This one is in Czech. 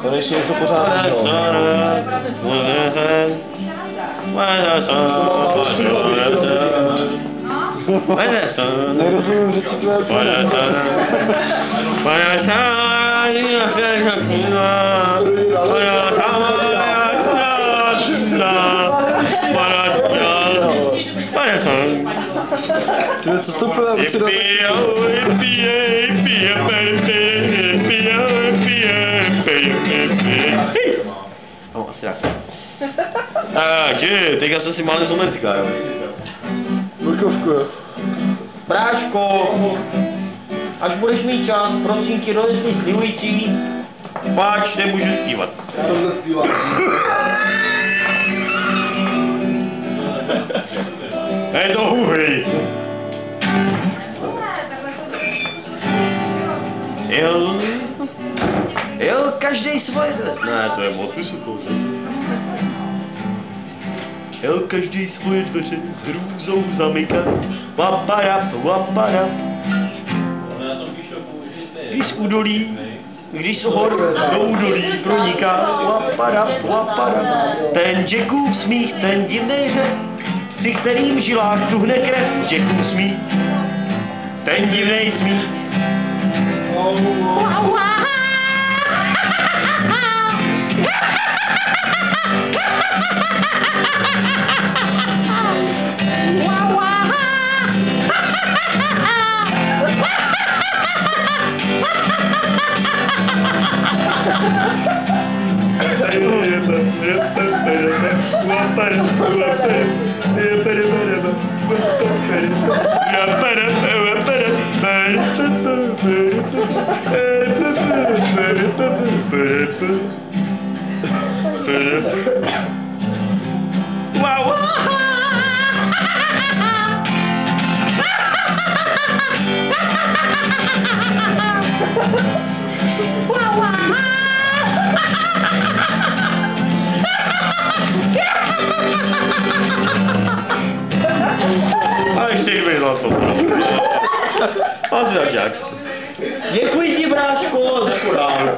Konečně je to pořád. Nerozumím, že si tvoje co to no, asi tak. Takže, teďka jsem si mal nezumentka, jo. Lukovku, jo. Bráško, až budeš mít čas, prosím tě, rozesli slivující, páč nemůžu zpívat. To zpívám. Je to huhý. Jel, každej svoje... Ne, to je moc vysoko. Jel, každý svoje dveře s hrůzou zamyká. Waparap, waparap. Když z údolí, když z hor do údolí proniká. Waparap, waparap. Ten Jackův smích, ten divnej řek, při kterým žilách tuhne krev. Jackův smích, ten divnej smích. A ještě jich vyzval to. A děkuji ti, bráško, za kurál.